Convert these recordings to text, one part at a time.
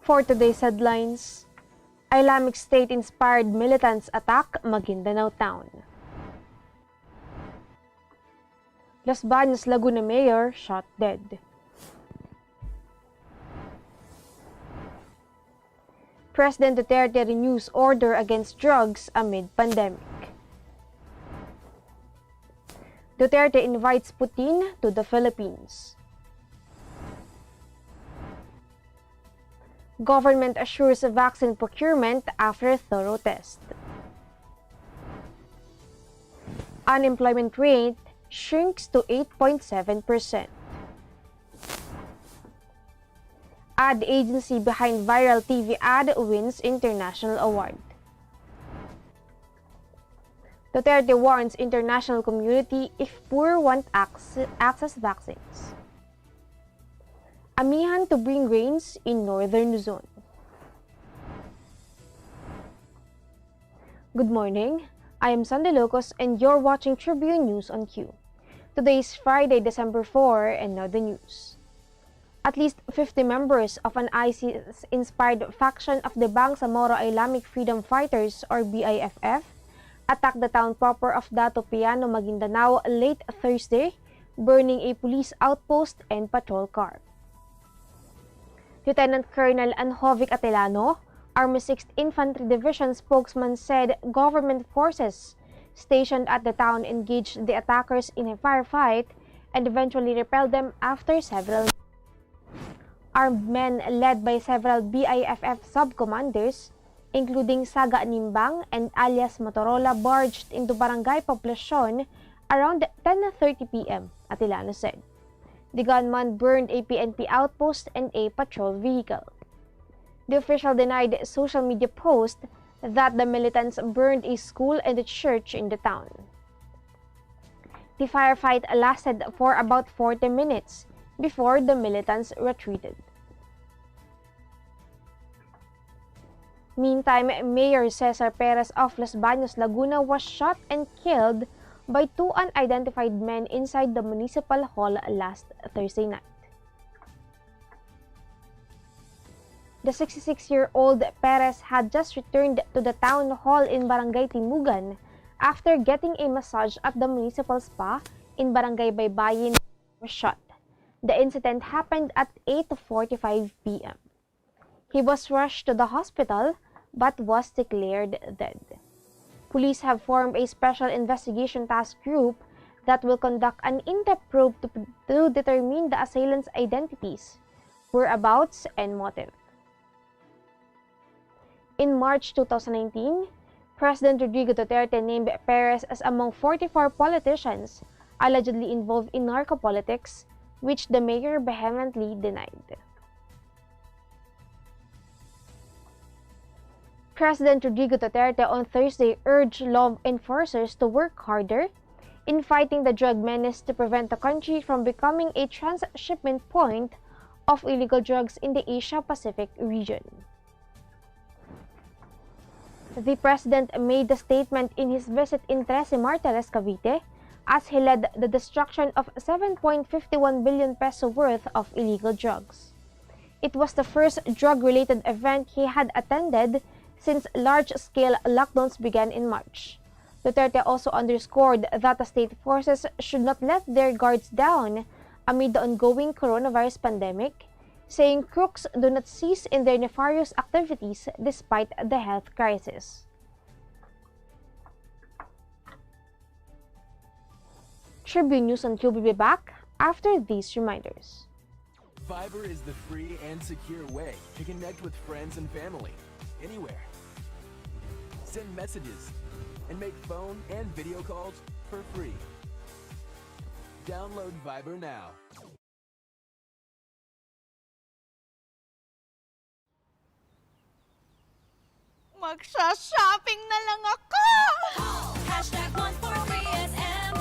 For today's headlines, Islamic State-inspired militants attack Maguindanao town. Banos, Laguna Mayor shot dead. President Duterte renews order against drugs amid pandemic. Duterte invites Putin to the Philippines. Government assures vaccine procurement after thorough test. Unemployment rate shrinks to 8.7%. Ad agency behind viral TV ad wins international award. Duterte warns international community if poor want access vaccines. Amihan to bring rains in Northern Luzon. Good morning, I am Sandy Locos and you're watching Tribune News on Q. Today is Friday, December 4, and now the news. At least 50 members of an ISIS-inspired faction of the Bangsamoro Islamic Freedom Fighters or BIFF attacked the town proper of Dato Piano, Maguindanao late Thursday, burning a police outpost and patrol car. Lieutenant Colonel Anjovic Atelano, Army 6th Infantry Division spokesman, said government forces stationed at the town engaged the attackers in a firefight and eventually repelled them after several. Armed men led by several BIFF sub-commanders, including Saga Nimbang and alias Motorola, barged into Barangay Poblacion around 10:30 p.m., Atelano said. The gunman burned a PNP outpost and a patrol vehicle. The official denied social media post that the militants burned a school and a church in the town. The firefight lasted for about 40 minutes before the militants retreated. Meantime, Mayor Cesar Perez of Los Banos, Laguna was shot and killed by two unidentified men inside the municipal hall last Thursday night. The 66-year-old Perez had just returned to the town hall in Barangay Timugan after getting a massage at the municipal spa in Barangay Baybayin. Was shot. The incident happened at 8:45 p.m. He was rushed to the hospital but was declared dead. Police have formed a special investigation task group that will conduct an in-depth probe to determine the assailants' identities, whereabouts, and motive. In March 2019, President Rodrigo Duterte named Perez as among 44 politicians allegedly involved in narco-politics, which the mayor vehemently denied. President Rodrigo Duterte on Thursday urged law enforcers to work harder in fighting the drug menace to prevent the country from becoming a transshipment point of illegal drugs in the Asia-Pacific region. The president made the statement in his visit in Trece Martires, Cavite, as he led the destruction of 7.51 billion peso worth of illegal drugs. It was the first drug-related event he had attended since large-scale lockdowns began in March. Duterte also underscored that the state forces should not let their guards down amid the ongoing coronavirus pandemic, saying crooks do not cease in their nefarious activities despite the health crisis. Tribune News on Q will be back after these reminders. Viber is the free and secure way to connect with friends and family, anywhere. Send messages and make phone and video calls for free. Download Viber now. Magsha-shopping na lang ako! Hashtag 143SM.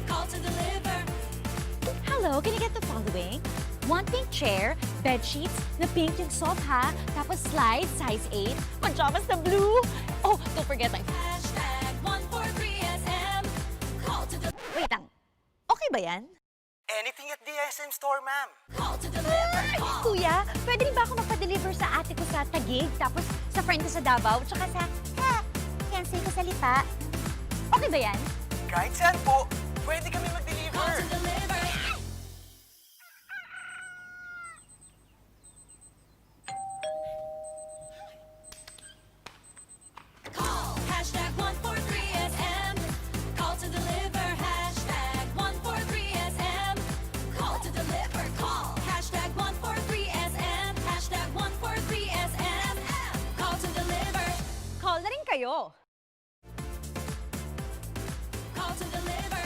Call to deliver. Hello, can I get the following? One pink chair, bed sheets, na pink yung sofa, tapos slide, size 8, pajamas na blue. Oh, don't forget my... Hashtag 143SM. Call to deliver. Wait lang, okay ba yan? Anything at the SM store, ma'am. Call to deliver. Kuya, pwede rin ba ako magpa-deliver sa ate ko sa Taguig, tapos sa friend ko sa Davao, tsaka sa fiancé ko sa Lipa. Okay ba yan? Kahit saan po, pwede kami Call mag-deliver. to deliver. Call hashtag 143SM. Call to deliver hashtag 143SM. Call to deliver. Call hashtag 143SM. Hashtag 143SM. Call to deliver. Call na rin kayo. Call to deliver.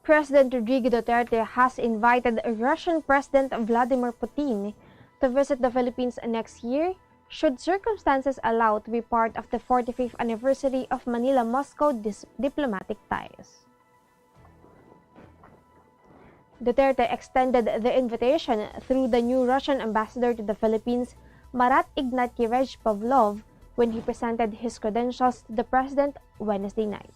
President Rodrigo Duterte has invited Russian President Vladimir Putin to visit the Philippines next year, should circumstances allow, to be part of the 45th anniversary of Manila-Moscow diplomatic ties. Duterte extended the invitation through the new Russian ambassador to the Philippines, Marat Ignatievich Pavlov, when he presented his credentials to the president Wednesday night.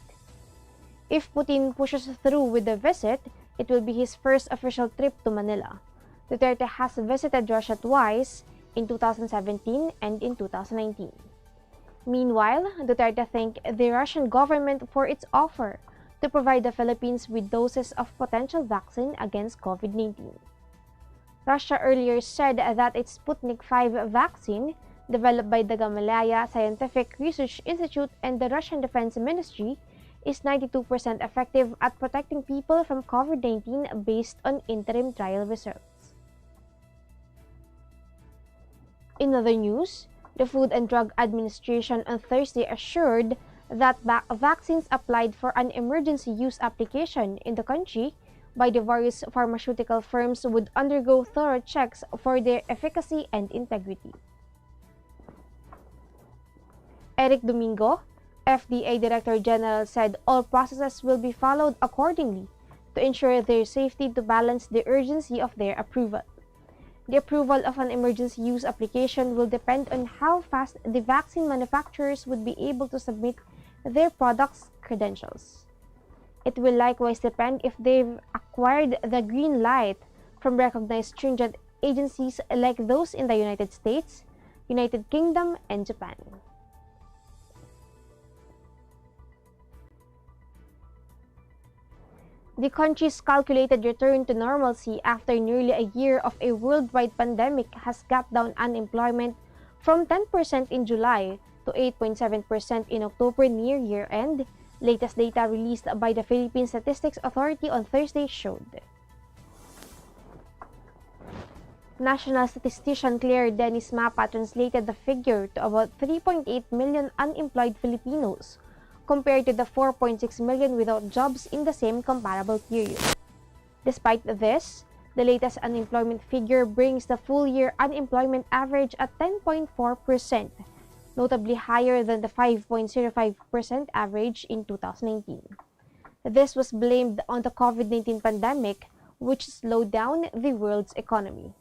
If Putin pushes through with the visit, it will be his first official trip to Manila. Duterte has visited Russia twice, in 2017 and in 2019. Meanwhile, Duterte thanked the Russian government for its offer to provide the Philippines with doses of potential vaccine against COVID-19. Russia earlier said that its Sputnik V vaccine, developed by the Gamaleya Scientific Research Institute and the Russian Defense Ministry, is 92% effective at protecting people from COVID-19 based on interim trial results. In other news, the Food and Drug Administration on Thursday assured that vaccines applied for an emergency use application in the country by the various pharmaceutical firms would undergo thorough checks for their efficacy and integrity. Eric Domingo, FDA Director General, said all processes will be followed accordingly to ensure their safety to balance the urgency of their approval. The approval of an emergency use application will depend on how fast the vaccine manufacturers would be able to submit their products' credentials. It will likewise depend if they've acquired the green light from recognized stringent agencies like those in the United States, United Kingdom, and Japan. The country's calculated return to normalcy after nearly a year of a worldwide pandemic has cut down unemployment from 10% in July to 8.7% in October near year-end, latest data released by the Philippine Statistics Authority on Thursday showed. National statistician Claire Dennis Mapa translated the figure to about 3.8 million unemployed Filipinos, compared to the 4.6 million without jobs in the same comparable period. Despite this, the latest unemployment figure brings the full-year unemployment average at 10.4%, notably higher than the 5.05% average in 2019. This was blamed on the COVID-19 pandemic, which slowed down the world's economy.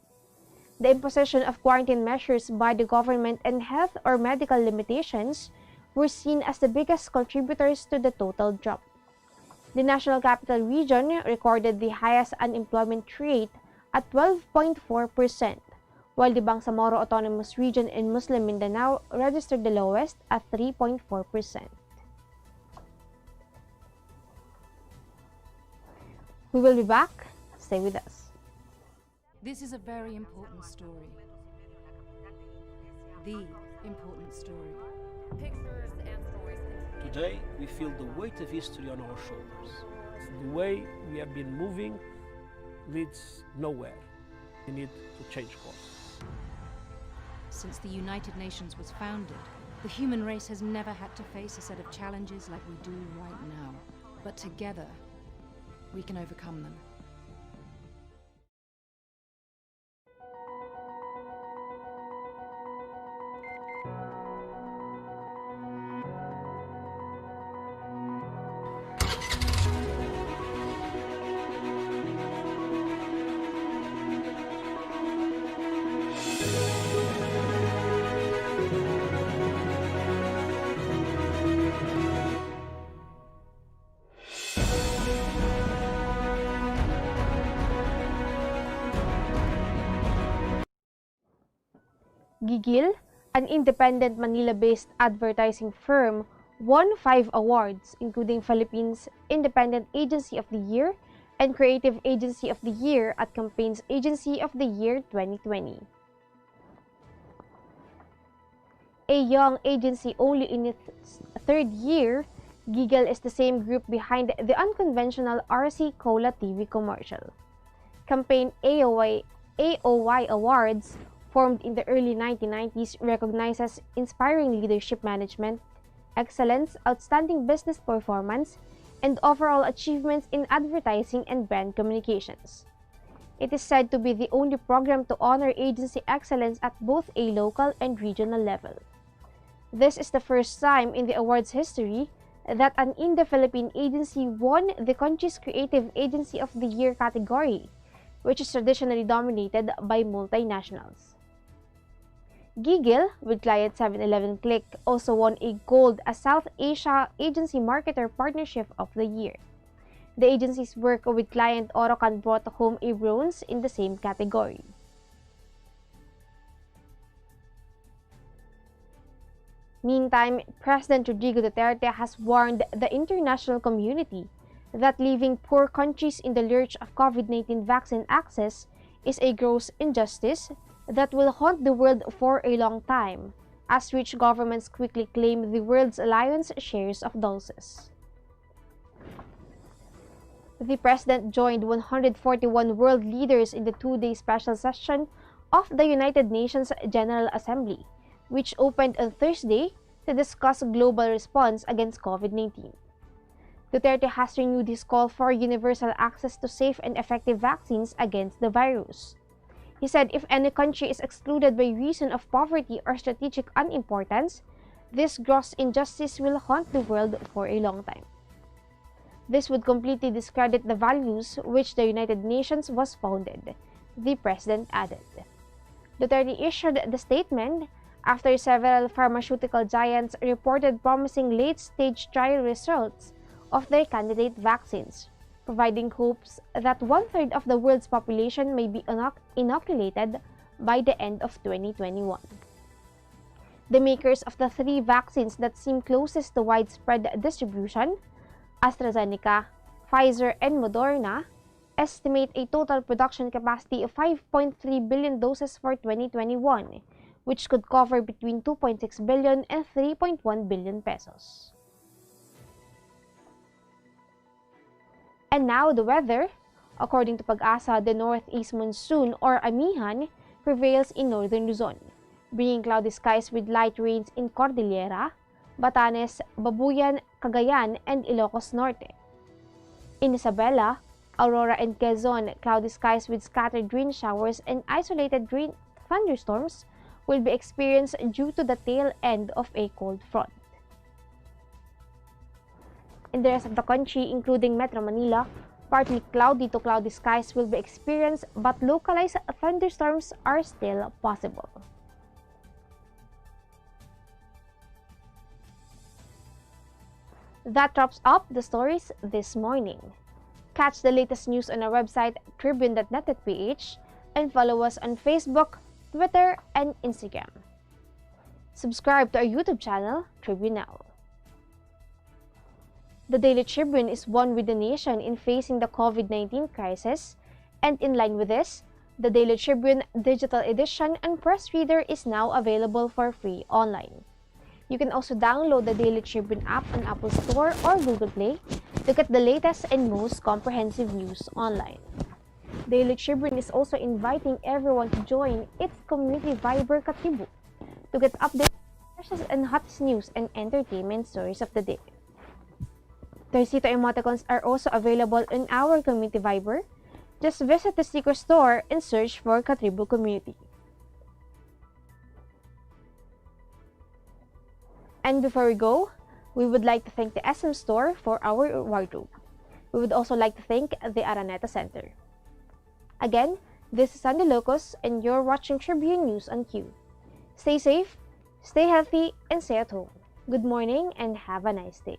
The imposition of quarantine measures by the government and health or medical limitations were seen as the biggest contributors to the total drop. The National Capital Region recorded the highest unemployment rate at 12.4%, while the Bangsamoro Autonomous Region in Muslim Mindanao registered the lowest at 3.4%. We will be back. Stay with us. This is a very important story. The important story. Pictures and stories. Today, we feel the weight of history on our shoulders. The way we have been moving leads nowhere. We need to change course. Since the United Nations was founded, the human race has never had to face a set of challenges like we do right now. But together, we can overcome them. Gigil, an independent Manila-based advertising firm, won 5 awards, including Philippines Independent Agency of the Year and Creative Agency of the Year at Campaigns Agency of the Year 2020. A young agency only in its third year, Giggle is the same group behind the unconventional RC Cola TV commercial. Campaign AOY Awards, formed in the early 1990s, recognizes inspiring leadership management, excellence, outstanding business performance, and overall achievements in advertising and brand communications. It is said to be the only program to honor agency excellence at both a local and regional level. This is the first time in the awards history that an Indo-Philippine agency won the country's Creative Agency of the Year category, which is traditionally dominated by multinationals. Giggle, with client 7-Eleven Click, also won a Gold as South Asia Agency Marketer Partnership of the Year. The agency's work with client Orocan brought home a bronze in the same category. Meantime, President Rodrigo Duterte has warned the international community that leaving poor countries in the lurch of COVID-19 vaccine access is a gross injustice that will haunt the world for a long time, as rich governments quickly claim the world's lion's shares of doses. The President joined 141 world leaders in the two-day special session of the United Nations General Assembly, which opened on Thursday to discuss global response against COVID-19. Duterte has renewed his call for universal access to safe and effective vaccines against the virus. He said if any country is excluded by reason of poverty or strategic unimportance, this gross injustice will haunt the world for a long time. This would completely discredit the values which the United Nations was founded, the President added. Duterte issued the statement after several pharmaceutical giants reported promising late-stage trial results of their candidate vaccines, providing hopes that 1/3 of the world's population may be inoculated by the end of 2021. The makers of the 3 vaccines that seem closest to widespread distribution, AstraZeneca, Pfizer, and Moderna, estimate a total production capacity of 5.3 billion doses for 2021, which could cover between 2.6 billion and 3.1 billion pesos. And now the weather. According to Pag-asa, the northeast monsoon or Amihan prevails in Northern Luzon, bringing cloudy skies with light rains in Cordillera, Batanes, Babuyan, Cagayan, and Ilocos Norte. In Isabela, Aurora, and Quezon, cloudy skies with scattered rain showers and isolated rain thunderstorms will be experienced due to the tail end of a cold front. In the rest of the country, including Metro Manila, partly cloudy to cloudy skies will be experienced, but localized thunderstorms are still possible. That wraps up the stories this morning. Catch the latest news on our website, tribune.net.ph, and follow us on Facebook, Twitter, and Instagram. Subscribe to our YouTube channel, Tribune Now. The Daily Tribune is one with the nation in facing the COVID-19 crisis, and in line with this, the Daily Tribune digital edition and press reader is now available for free online. You can also download the Daily Tribune app on Apple Store or Google Play to get the latest and most comprehensive news online. Daily Tribune is also inviting everyone to join its community Viber Katibu to get updates, freshest and hottest news and entertainment stories of the day. Tercito emoticons are also available in our community Viber. Just visit the sticker store and search for Katribu Community. And before we go, we would like to thank the SM Store for our wardrobe. We would also like to thank the Araneta Center. Again, this is Sandy Locos and you're watching Tribune News on Q. Stay safe, stay healthy, and stay at home. Good morning and have a nice day.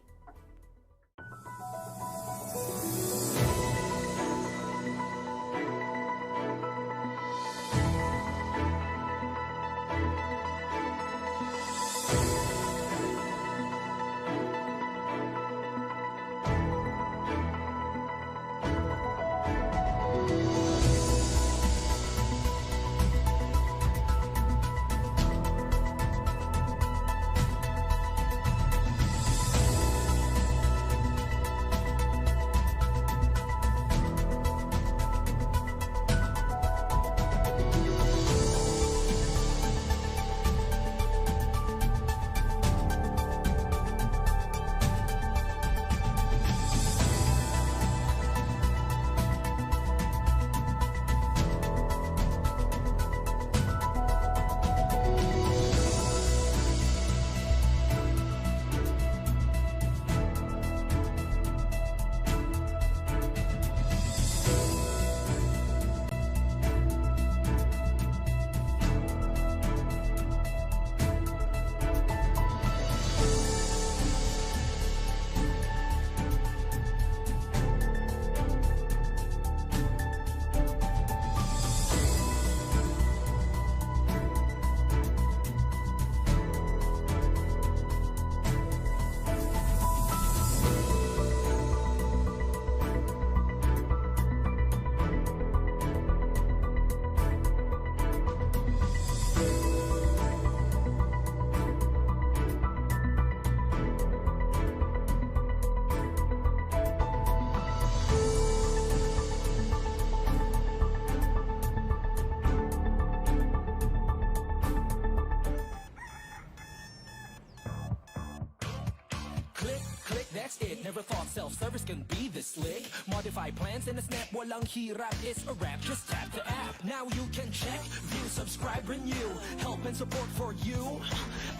it. Never thought self-service can be this slick. Modify plans in a snap, walang hirap, it's a wrap. Just tap the app, now you can check, view, subscribe, renew. Help and support for you.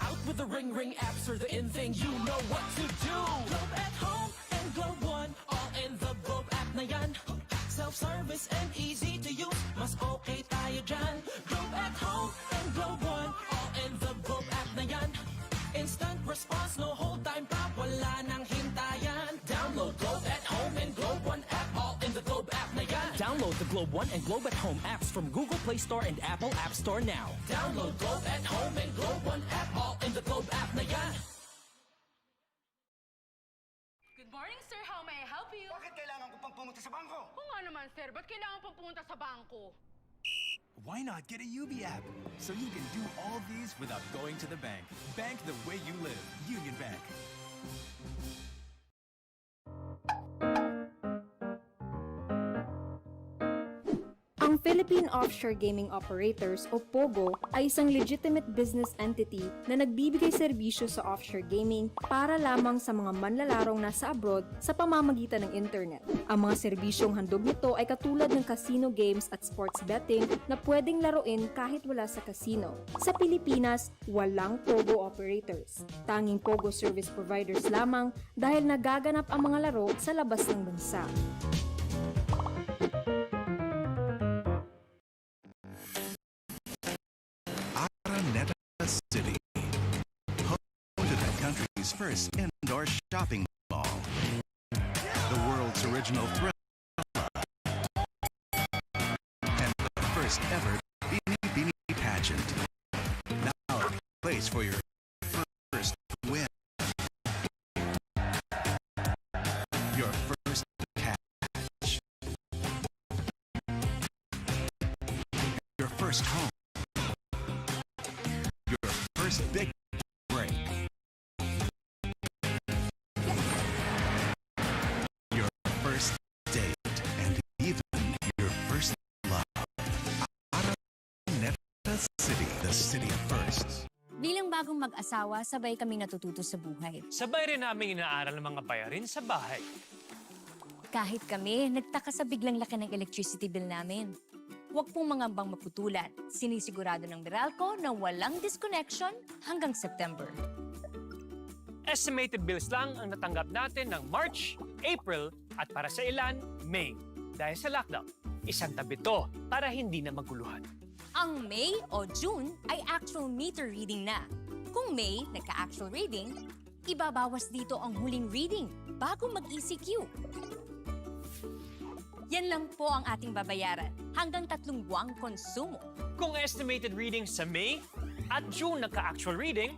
Out with the Ring apps are the in thing, you know what to do. Globe at home and Globe One, all in the Globe app na yan. Self-service and easy to use, mas okay tayo dyan. Globe at home and Globe One, all in the Globe app na yan. Instant response, no hold time pa, wala nang hintayan. Download Globe at home and Globe One app, all in the Globe app na yan. Download the Globe One and Globe at Home apps from Google Play Store and Apple App Store now. Download Globe at Home and Globe One app, all in the Globe app na yan. Good morning, sir. How may I help you? Bakit kailangan ko pang pumunta sa bangko? Kung nga naman, sir, ba't kailangan pang pumunta sa bangko? Why not get a UB app so you can do all these without going to the bank? Bank the way you live. Union Bank. Ang Philippine Offshore Gaming Operators o POGO ay isang legitimate business entity na nagbibigay serbisyo sa offshore gaming para lamang sa mga manlalarong nasa abroad sa pamamagitan ng internet. Ang mga serbisyong handog nito ay katulad ng casino games at sports betting na pwedeng laruin kahit wala sa casino. Sa Pilipinas, walang POGO operators. Tanging POGO service providers lamang dahil nagaganap ang mga laro sa labas ng bansa. City, home to the country's first indoor shopping mall, the world's original thriller, and the first ever Bini Bini pageant. Now a place for your first win, your first catch, your first home. Big break. Your first date and even your first love. Araneta City, the city of firsts. Bilang bagong mag-asawa, sabay kami natututo sa buhay. Sabay rin namin inaaral ng mga bayarin sa bahay. Kahit kami, nagtaka sa biglang laki ng electricity bill namin. Huwag pong mangambang maputulan. Sinisigurado ng Meralco na walang disconnection hanggang September. Estimated bills lang ang natanggap natin ng March, April at para sa ilan, May. Dahil sa lockdown, isang tabi to para hindi na maguluhan. Ang May o June ay actual meter reading na. Kung May nagka-actual reading, ibabawas dito ang huling reading bago mag-ECQ. Yan lang po ang ating babayaran hanggang 3 buwang konsumo. Kung estimated reading sa May at June nagka-actual reading,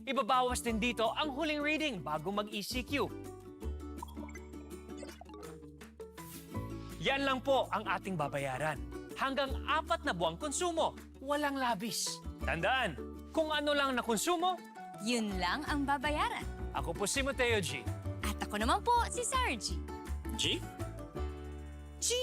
ibabawas din dito ang huling reading bago mag-ECQ. Yan lang po ang ating babayaran. Hanggang 4 na buwang konsumo, walang labis. Tandaan, kung ano lang na konsumo, yun lang ang babayaran. Ako po si Mateo G. At ako naman po si Sarah G. G? G!